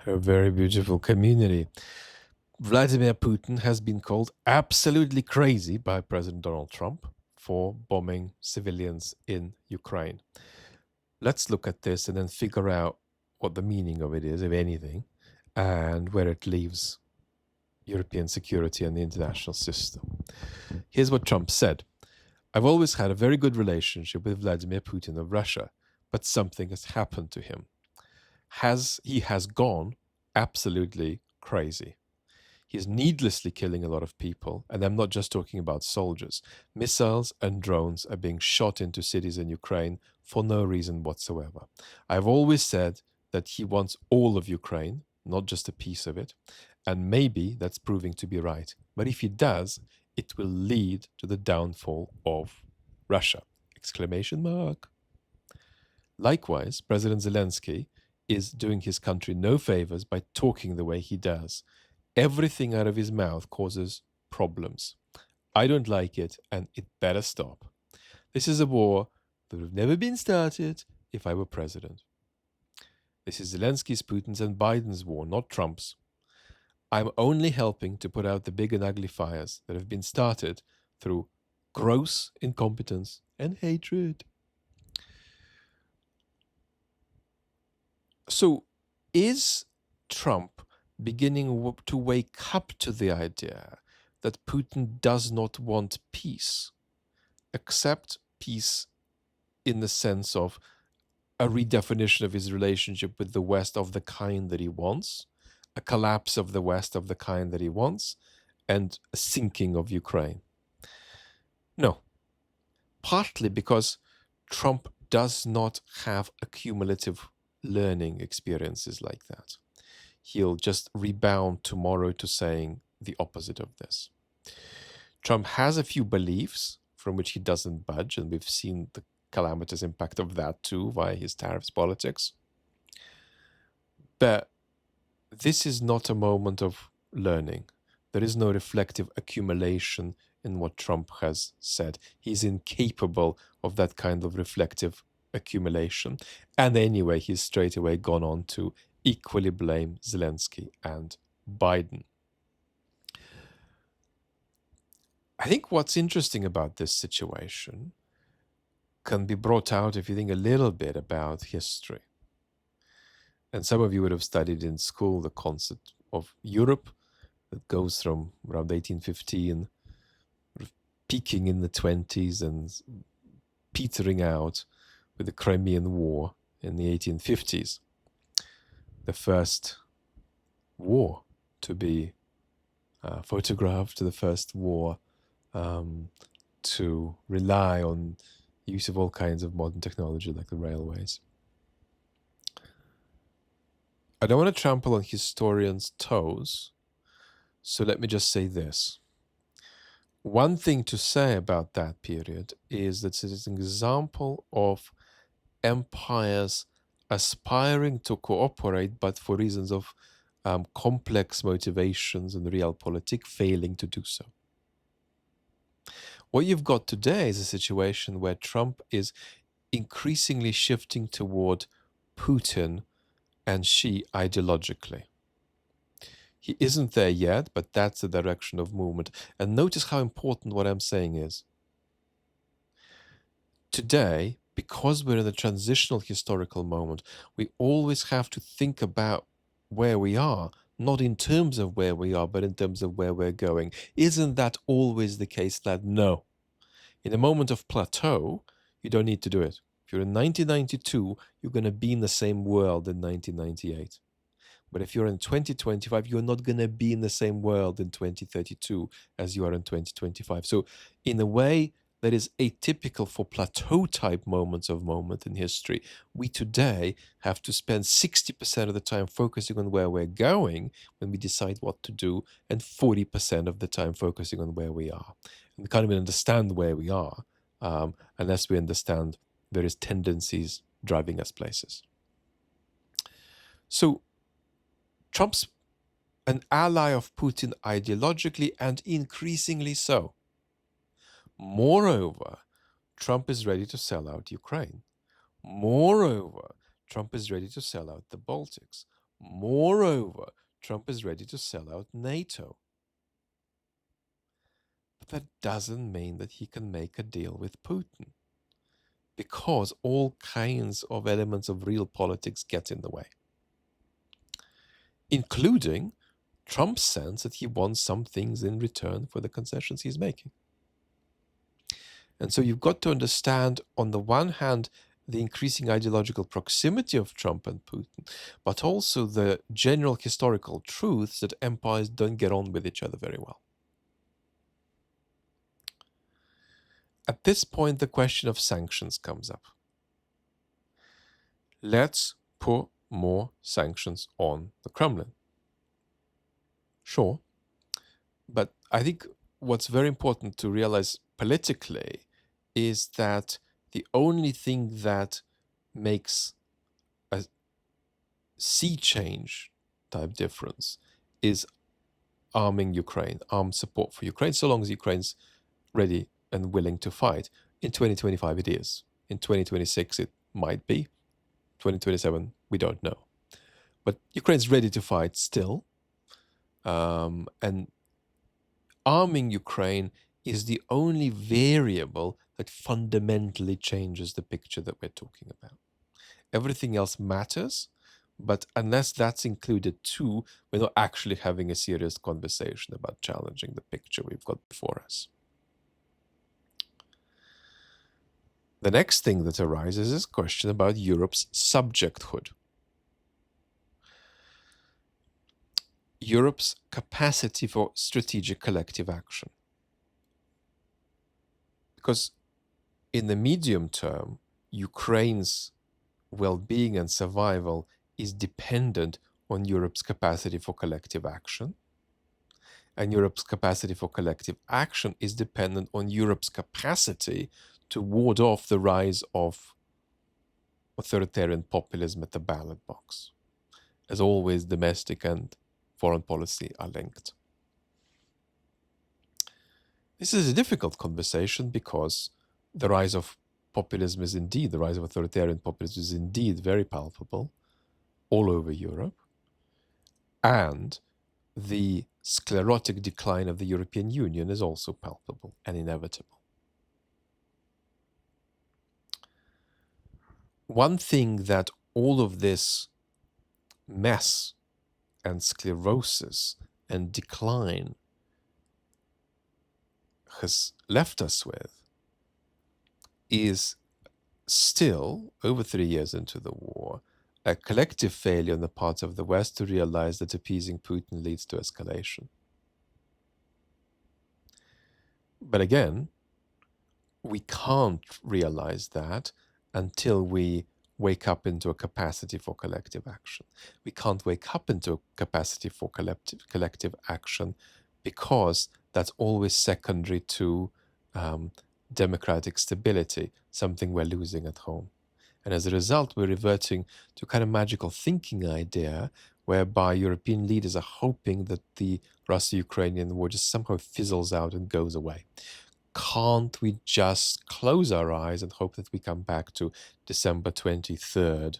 A very beautiful community. Vladimir Putin has been called absolutely crazy by President Donald Trump for bombing civilians in Ukraine. Let's look at this and then figure out what the meaning of it is, if anything, and where it leaves European security and the international system. Here's what Trump said: I've always had a very good relationship with Vladimir Putin of Russia, but something has happened to him. He has gone absolutely crazy. He's needlessly killing a lot of people, and I'm not just talking about soldiers. Missiles and drones are being shot into cities in Ukraine for no reason whatsoever. I've always said that he wants all of Ukraine, not just a piece of it, and maybe that's proving to be right. But if he does, it will lead to the downfall of Russia! Exclamation mark. Likewise, President Zelensky is doing his country no favors by talking the way he does. Everything out of his mouth causes problems. I don't like it, and it better stop. This is a war that would have never been started if I were president. This is Zelensky's, Putin's, and Biden's war, not Trump's. I'm only helping to put out the big and ugly fires that have been started through gross incompetence and hatred. So, is Trump beginning to wake up to the idea that Putin does not want peace, except peace in the sense of a redefinition of his relationship with the West of the kind that he wants, a collapse of the West of the kind that he wants, and a sinking of Ukraine? No. Partly because Trump does not have accumulative learning experiences like that. He'll just rebound tomorrow to saying the opposite of this. Trump has a few beliefs from which he doesn't budge, and we've seen the calamitous impact of that too via his tariffs politics. But this is not a moment of learning. There is no reflective accumulation in what Trump has said. He's incapable of that kind of reflective accumulation. And anyway, he's straight away gone on to equally blame Zelensky and Biden. I think what's interesting about this situation can be brought out if you think a little bit about history. And some of you would have studied in school the concept of Europe that goes from around 1815, peaking in the 20s and petering out with the Crimean War in the 1850s. The first war to be photographed, the first war to rely on use of all kinds of modern technology like the railways. I don't want to trample on historians' toes, so let me just say this. One thing to say about that period is that it is an example of empires aspiring to cooperate, but for reasons of complex motivations and realpolitik, failing to do so. What you've got today is a situation where Trump is increasingly shifting toward Putin and Xi ideologically. He isn't there yet, but that's the direction of movement. And notice how important what I'm saying is. Today, because we're in a transitional historical moment, we always have to think about where we are, not in terms of where we are, but in terms of where we're going. Isn't that always the case? That no. In a moment of plateau, you don't need to do it. If you're in 1992, you're going to be in the same world in 1998. But if you're in 2025, you're not going to be in the same world in 2032 as you are in 2025. So in a way that is atypical for plateau type moments in history, we today have to spend 60% of the time focusing on where we're going when we decide what to do, and 40% of the time focusing on where we are. And we can't even understand where we are unless we understand various tendencies driving us places. So Trump's an ally of Putin ideologically and increasingly so. Moreover, Trump is ready to sell out Ukraine. Moreover, Trump is ready to sell out the Baltics. Moreover, Trump is ready to sell out NATO. But that doesn't mean that he can make a deal with Putin, because all kinds of elements of real politics get in the way, including Trump's sense that he wants some things in return for the concessions he's making. And so you've got to understand, on the one hand, the increasing ideological proximity of Trump and Putin, but also the general historical truths that empires don't get on with each other very well. At this point, the question of sanctions comes up. Let's put more sanctions on the Kremlin. Sure. But I think what's very important to realize politically is that the only thing that makes a sea change type difference is arming Ukraine, armed support for Ukraine, so long as Ukraine's ready and willing to fight. In 2025 it is. In 2026 it might be. 2027 we don't know. But Ukraine's ready to fight still. And arming Ukraine is the only variable that fundamentally changes the picture that we're talking about. Everything else matters, but unless that's included too, we're not actually having a serious conversation about challenging the picture we've got before us. The next thing that arises is a question about Europe's subjecthood. Europe's capacity for strategic collective action. Because in the medium term, Ukraine's well-being and survival is dependent on Europe's capacity for collective action. And Europe's capacity for collective action is dependent on Europe's capacity to ward off the rise of authoritarian populism at the ballot box. As always, domestic and foreign policy are linked. This is a difficult conversation because the rise of populism is indeed, the rise of authoritarian populism is indeed very palpable all over Europe. And the sclerotic decline of the European Union is also palpable and inevitable. One thing that all of this mess and sclerosis and decline has left us with is still, over 3 years into the war, a collective failure on the part of the West to realize that appeasing Putin leads to escalation. But again, we can't realize that until we wake up into a capacity for collective action. We can't wake up into a capacity for collective action because that's always secondary to democratic stability, something we're losing at home. And as a result, we're reverting to a kind of magical thinking idea whereby European leaders are hoping that the Russo-Ukrainian war just somehow fizzles out and goes away. Can't we just close our eyes and hope that we come back to December 23rd,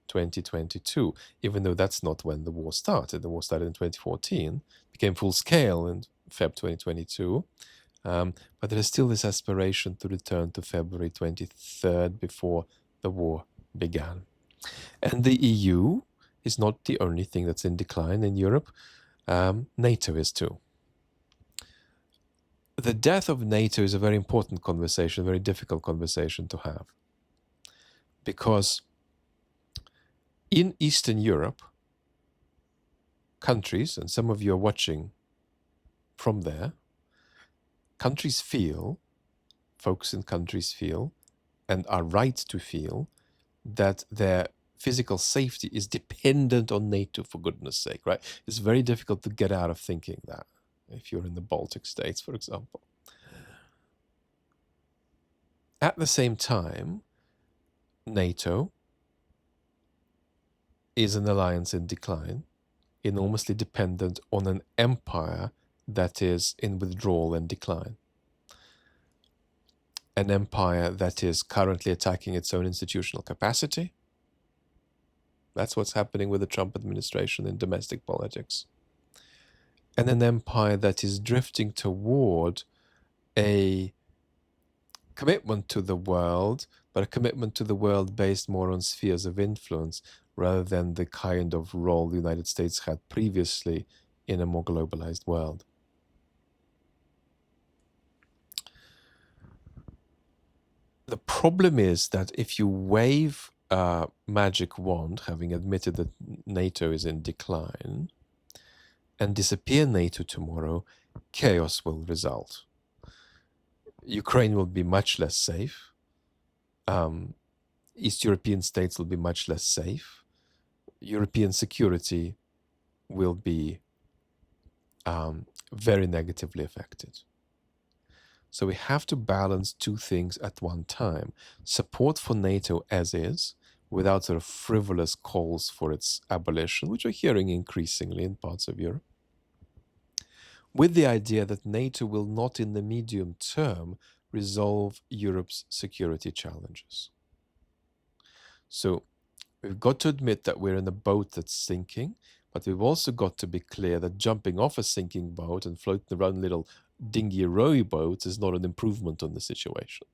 2022, even though that's not when the war started. The war started in 2014, became full scale in Feb 2022. But there is still this aspiration to return to February 23rd before the war began. And the EU is not the only thing that's in decline in Europe. NATO is too. The death of NATO is a very important conversation, a very difficult conversation to have. Because in Eastern Europe, countries, and some of you are watching from there, countries feel, folks in countries feel, and are right to feel, that their physical safety is dependent on NATO, for goodness sake, right? It's very difficult to get out of thinking that, if you're in the Baltic states, for example. At the same time, NATO is an alliance in decline, enormously dependent on an empire that is in withdrawal and decline. An empire that is currently attacking its own institutional capacity, That's what's happening with the Trump administration in domestic politics. And an empire that is drifting toward a commitment to the world, but a commitment to the world based more on spheres of influence rather than the kind of role the United States had previously in a more globalized world. The problem is that if you wave a magic wand, having admitted that NATO is in decline, and disappear NATO tomorrow, chaos will result. Ukraine will be much less safe. East European states will be much less safe. European security will be very negatively affected. So we have to balance two things at one time. Support for NATO as is, without sort of frivolous calls for its abolition, which we're hearing increasingly in parts of Europe, with the idea that NATO will not in the medium term resolve Europe's security challenges. So we've got to admit that we're in a boat that's sinking, but we've also got to be clear that jumping off a sinking boat and floating around little dingy rowboats is not an improvement on the situation.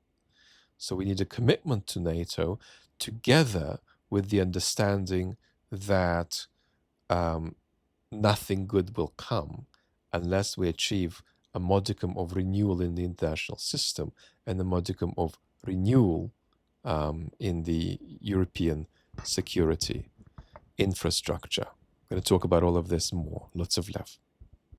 So we need a commitment to NATO together with the understanding that nothing good will come unless we achieve a modicum of renewal in the international system and a modicum of renewal in the European security infrastructure. I'm going to talk about all of this more. Lots of love.